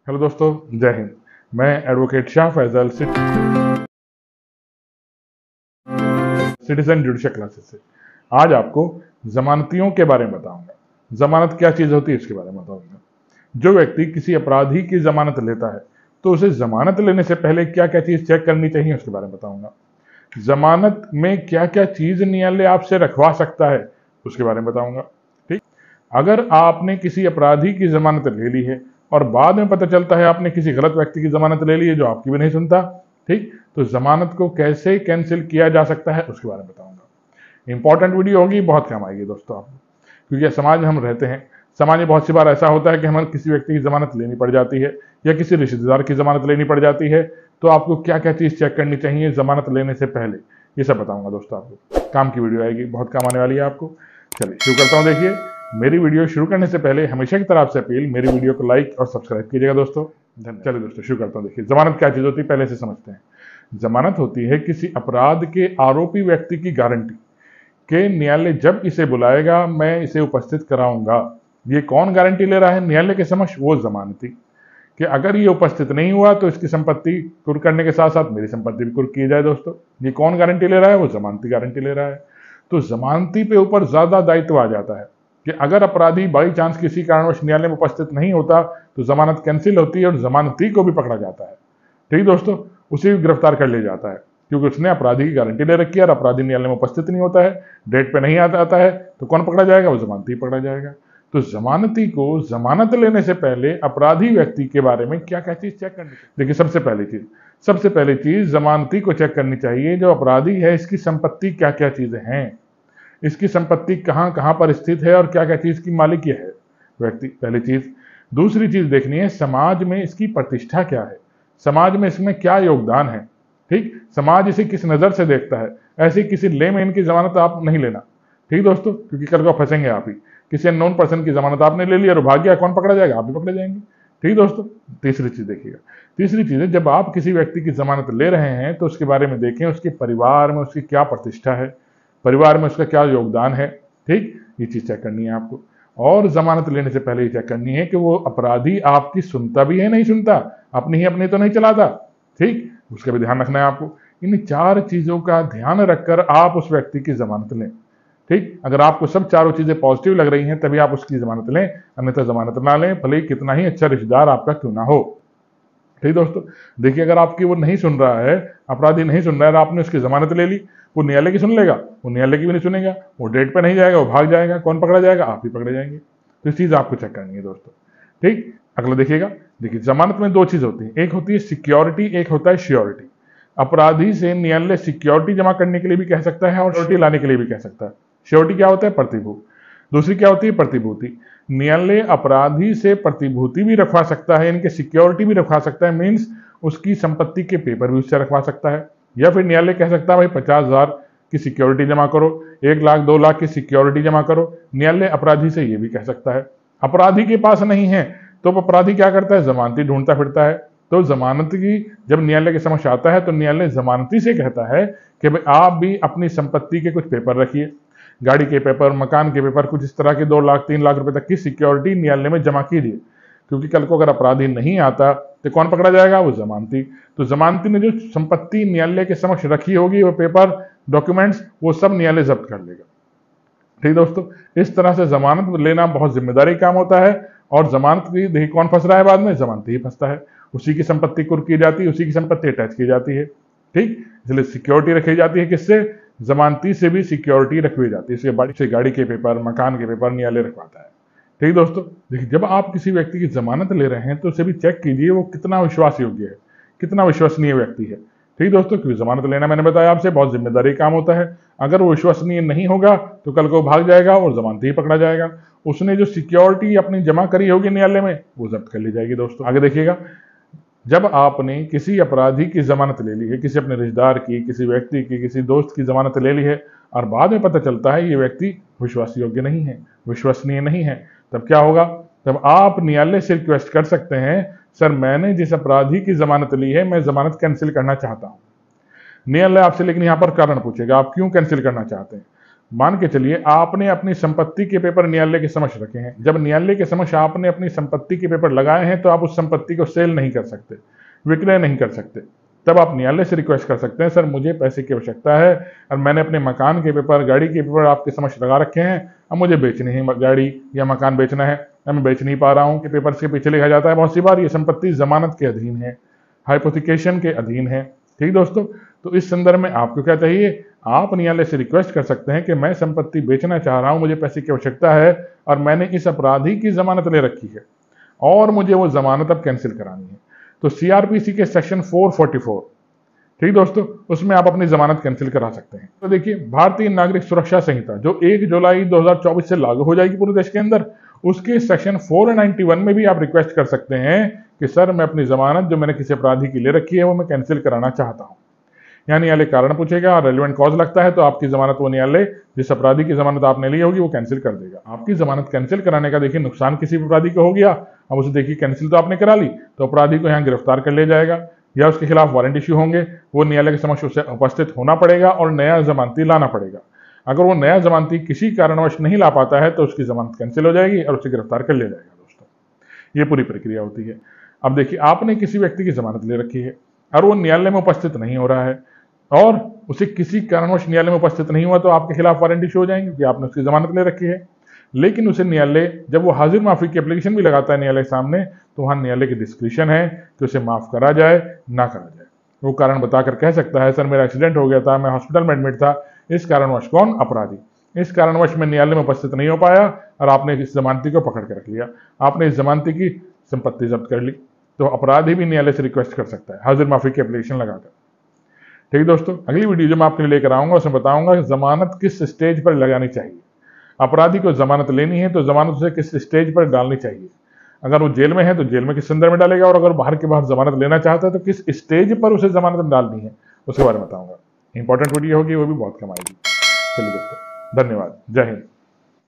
Hello दोस्तों, जय हिंद। मैं advocate Shah Faisal citizen judicial classes से आज आपको जमानतियों के बारे में बताऊंगा। जमानत क्या चीज होती है इसके बारे में बताऊंगा। जो व्यक्ति किसी अपराधी की जमानत लेता है तो उसे जमानत लेने से पहले क्या क्या चीज चेक करनी चाहिए उसके बारे में बताऊंगा। जमानत में क्या क्या चीज न्यायालय आपसे रखवा सकता है उसके बारे में बताऊंगा। ठीक, अगर आपने किसी अपराधी की जमानत ले ली है और बाद में पता चलता है आपने किसी गलत व्यक्ति की जमानत ले ली है जो आपकी भी नहीं सुनता, ठीक, तो जमानत को कैसे कैंसिल किया जा सकता है उसके बारे में बताऊंगा। इंपॉर्टेंट वीडियो होगी, बहुत काम आएगी दोस्तों आपको, क्योंकि समाज में हम रहते हैं। समाज में बहुत सी बार ऐसा होता है कि हमें किसी व्यक्ति की जमानत लेनी पड़ जाती है या किसी रिश्तेदार की जमानत लेनी पड़ जाती है, तो आपको क्या क्या चीज चेक करनी चाहिए जमानत लेने से पहले, ये सब बताऊंगा दोस्तों। आपको काम की वीडियो आएगी, बहुत काम आने वाली है आपको। चलिए शुरू करता हूँ। देखिए, मेरी वीडियो शुरू करने से पहले हमेशा की तरह आपसे अपील, मेरी वीडियो को लाइक और सब्सक्राइब कीजिएगा दोस्तों। धन्यवाद। चलिए दोस्तों शुरू करता हूँ। देखिए, जमानत क्या चीज होती है पहले से समझते हैं। जमानत होती है किसी अपराध के आरोपी व्यक्ति की गारंटी कि न्यायालय जब इसे बुलाएगा मैं इसे उपस्थित कराऊंगा। ये कौन गारंटी ले रहा है न्यायालय के समक्ष? वो जमानती, कि अगर ये उपस्थित नहीं हुआ तो इसकी संपत्ति कुर्क करने के साथ साथ मेरी संपत्ति भी कुर्क की जाए। दोस्तों, ये कौन गारंटी ले रहा है? वो जमानती गारंटी ले रहा है। तो जमानती पे ऊपर ज्यादा दायित्व आ जाता है कि अगर अपराधी बाई चांस किसी कारणवश न्यायालय में उपस्थित नहीं होता तो जमानत कैंसिल होती है और जमानती को भी पकड़ा जाता है। ठीक दोस्तों, उसे भी गिरफ्तार कर लिया जाता है क्योंकि उसने अपराधी की गारंटी ले रखी है और अपराधी न्यायालय में उपस्थित नहीं होता है, डेट पे नहीं आता है, तो कौन पकड़ा जाएगा? वो जमानती पकड़ा जाएगा। तो जमानती को जमानत लेने से पहले अपराधी व्यक्ति के बारे में क्या क्या चीज चेक करनी चाहिए? देखिए, सबसे पहली चीज जमानती को चेक करनी चाहिए, जो अपराधी है इसकी संपत्ति क्या क्या चीजें हैं, इसकी संपत्ति कहां कहां पर स्थित है और क्या क्या चीज की मालिक है व्यक्ति, पहली चीज। दूसरी चीज देखनी है समाज में इसकी प्रतिष्ठा क्या है, समाज में इसमें क्या योगदान है। ठीक, समाज इसे किस नजर से देखता है। ऐसे किसी लेमैन की जमानत आप नहीं लेना, ठीक दोस्तों, क्योंकि कल को फंसेंगे आप ही। किसी अननोन पर्सन की जमानत आपने ले ली और भाग गया, कौन पकड़ा जाएगा? आप भी पकड़े जाएंगे। ठीक दोस्तों, तीसरी चीज देखिएगा। तीसरी चीज है, जब आप किसी व्यक्ति की जमानत ले रहे हैं तो उसके बारे में देखें उसके परिवार में उसकी क्या प्रतिष्ठा है, परिवार में उसका क्या योगदान है। ठीक, ये चीज चेक करनी है आपको। और जमानत लेने से पहले ये चेक करनी है कि वो अपराधी आपकी सुनता भी है नहीं सुनता, अपनी तो नहीं चलाता। ठीक, उसका भी ध्यान रखना है आपको। इन चार चीजों का ध्यान रखकर आप उस व्यक्ति की जमानत लें। ठीक, अगर आपको सब चारों चीजें पॉजिटिव लग रही हैं तभी आप उसकी जमानत लें, अन्यथा जमानत ना लें, भले ही कितना ही अच्छा रिश्तेदार आपका क्यों ना हो। ठीक दोस्तों, देखिए, अगर आपकी वो नहीं सुन रहा है, अपराधी नहीं सुन रहा है, आपने उसकी जमानत ले ली, वो न्यायालय की सुन लेगा? वो न्यायालय की भी नहीं सुनेगा, वो डेट पे नहीं जाएगा, वो भाग जाएगा, कौन पकड़ा जाएगा? आप ही पकड़े जाएंगे। तो इस चीज आपको चेक करनी है दोस्तों। ठीक, अगला देखिएगा। देखिए, जमानत में दो चीज होती है, एक होती है सिक्योरिटी, एक होता है श्योरिटी। अपराधी से न्यायालय सिक्योरिटी जमा करने के लिए भी कह सकता है और श्योरिटी लाने के लिए भी कह सकता है। श्योरिटी क्या होता है? प्रतिभूति। दूसरी क्या होती है? प्रतिभूति। न्यायालय अपराधी से प्रतिभूति भी रखवा सकता है, इनके सिक्योरिटी भी रखवा सकता है, मीन्स उसकी संपत्ति के पेपर भी उससे रखवा सकता है। या फिर न्यायालय कह सकता है भाई 50,000 की सिक्योरिटी जमा करो, 1 लाख 2 लाख की सिक्योरिटी जमा करो। न्यायालय अपराधी से ये भी कह सकता है। अपराधी के पास नहीं है तो अपराधी क्या करता है? जमानती ढूंढता फिरता है। तो जमानत की जब न्यायालय के समक्ष आता है तो न्यायालय जमानती से कहता है कि भाई आप भी अपनी संपत्ति के कुछ पेपर रखिए, गाड़ी के पेपर, मकान के पेपर, कुछ इस तरह के 2 लाख 3 लाख रुपए तक की सिक्योरिटी न्यायालय में जमा कीजिए, क्योंकि कल को अगर अपराधी नहीं आता तो कौन पकड़ा जाएगा? वो जमानती। तो जमानती ने जो संपत्ति न्यायालय के समक्ष रखी होगी, वो पेपर, डॉक्यूमेंट्स, वो सब न्यायालय जब्त कर लेगा। ठीक दोस्तों, इस तरह से जमानत लेना बहुत जिम्मेदारी काम होता है। और जमानत की देखिए कौन फंस रहा है बाद में? जमानती ही फंसता है। उसी की संपत्ति कुर्क की जाती है, उसी की संपत्ति अटैच की जाती है। ठीक, इसलिए सिक्योरिटी रखी जाती है किससे? जमानती से भी सिक्योरिटी रखी जाती है। इससे गाड़ी के पेपर, मकान के पेपर न्यायालय रखवाता है। ठीक दोस्तों, देखिए, जब आप किसी व्यक्ति की जमानत ले रहे हैं तो उसे भी चेक कीजिए वो कितना विश्वास योग्य है, कितना विश्वसनीय व्यक्ति है। ठीक दोस्तों, क्योंकि जमानत लेना मैंने बताया आपसे बहुत जिम्मेदारी काम होता है। अगर वो विश्वसनीय नहीं होगा तो कल को भाग जाएगा और जमानती ही पकड़ा जाएगा। उसने जो सिक्योरिटी अपनी जमा करी होगी न्यायालय में, वो जब्त कर ली जाएगी। दोस्तों आगे देखिएगा, जब आपने किसी अपराधी की जमानत ले ली है, किसी अपने रिश्तेदार की, किसी व्यक्ति की, किसी दोस्त की जमानत ले ली है और बाद में पता चलता है ये व्यक्ति विश्वास योग्य नहीं है, विश्वसनीय नहीं है, तब क्या होगा? तब आप न्यायालय से रिक्वेस्ट कर सकते हैं, सर मैंने जिस अपराधी की जमानत ली है मैं जमानत कैंसिल करना चाहता हूं। न्यायालय आपसे लेकिन यहां पर कारण पूछेगा, आप क्यों कैंसिल करना चाहते हैं? मान के चलिए आपने अपनी संपत्ति के पेपर न्यायालय के समक्ष रखे हैं। जब न्यायालय के समक्ष आपने अपनी संपत्ति के पेपर लगाए हैं तो आप उस संपत्ति को सेल नहीं कर सकते, विक्रय नहीं कर सकते। तब आप न्यायालय से रिक्वेस्ट कर सकते हैं, सर मुझे पैसे की आवश्यकता है और मैंने अपने मकान के पेपर, गाड़ी के पेपर आपके समक्ष लगा रखे हैं, अब मुझे बेचनी है गाड़ी या मकान बेचना है, मैं बेच नहीं पा रहा हूँ कि पेपर्स के पीछे लिखा जाता है बहुत सी बार ये संपत्ति जमानत के अधीन है, हाइपोथिकेशन के अधीन है। ठीक दोस्तों, तो इस संदर्भ में आपको क्या चाहिए, आप न्यायालय से रिक्वेस्ट कर सकते हैं कि मैं संपत्ति बेचना चाह रहा हूं, मुझे पैसे की आवश्यकता है और मैंने इस अपराधी की जमानत ले रखी है और मुझे वो जमानत अब कैंसिल करानी है। तो सीआरपीसी के सेक्शन 444, ठीक दोस्तों, उसमें आप अपनी जमानत कैंसिल करा सकते हैं। तो देखिए, भारतीय नागरिक सुरक्षा संहिता जो 1 जुलाई 2024 से लागू हो जाएगी पूरे देश के अंदर, उसके सेक्शन 491 में भी आप रिक्वेस्ट कर सकते हैं कि सर मैं अपनी जमानत जो मैंने किसी अपराधी की ले रखी है वो मैं कैंसिल कराना चाहता हूं। यहाँ न्यायालय कारण पूछेगा और रेलिवेंट कॉज लगता है तो आपकी जमानत वो न्यायालय जिस अपराधी की जमानत आपने ली होगी वो कैंसिल कर देगा। आपकी जमानत कैंसिल कराने का देखिए नुकसान किसी अपराधी को हो गया, अब उसे देखिए कैंसिल तो आपने करा ली, तो अपराधी को यहाँ गिरफ्तार कर लिया जाएगा या उसके खिलाफ वारंट इश्यू होंगे, वो न्यायालय के समक्ष उसे उपस्थित होना पड़ेगा और नया जमानती लाना पड़ेगा। अगर वो नया जमानती किसी कारणवश नहीं ला पाता है तो उसकी जमानत कैंसिल हो जाएगी और उसे गिरफ्तार कर लिया जाएगा। दोस्तों, ये पूरी प्रक्रिया होती है। अब देखिए, आपने किसी व्यक्ति की जमानत ले रखी है और वो न्यायालय में उपस्थित नहीं हो रहा है और उसे किसी कारणवश न्यायालय में उपस्थित नहीं हुआ तो आपके खिलाफ वारंट इश्यू हो जाएंगे क्योंकि आपने उसकी जमानत ले रखी है। लेकिन उसे न्यायालय जब वो हाजिर माफी की एप्लीकेशन भी लगाता है न्यायालय सामने, तो वहां न्यायालय की डिस्क्रिप्शन है कि उसे माफ करा जाए ना करा जाए। वो कारण बताकर कह सकता है, सर मेरा एक्सीडेंट हो गया था, मैं हॉस्पिटल में एडमिट था, इस कारणवश कौन, अपराधी, इस कारणवश मैं न्यायालय में उपस्थित नहीं हो पाया और आपने इस जमानती को पकड़ के रख लिया, आपने इस जमानती की संपत्ति जब्त कर ली। तो अपराधी भी न्यायालय से रिक्वेस्ट कर सकता है हाजिर माफी की एप्लीकेशन लगाकर। ठीक दोस्तों, अगली वीडियो जो मैं आपके लिए लेकर आऊंगा उसमें बताऊंगा जमानत किस स्टेज पर लगानी चाहिए। अपराधी को जमानत लेनी है तो जमानत उसे किस स्टेज पर डालनी चाहिए। अगर वो जेल में है तो जेल में किस संदर्भ में डालेगा और अगर बाहर के बाहर जमानत लेना चाहता है तो किस स्टेज पर उसे जमानत डालनी है, उसके बारे में बताऊंगा। इंपॉर्टेंट वीडियो होगी, वो भी बहुत कम आएगी। चलिए दोस्तों, धन्यवाद, जय हिंद।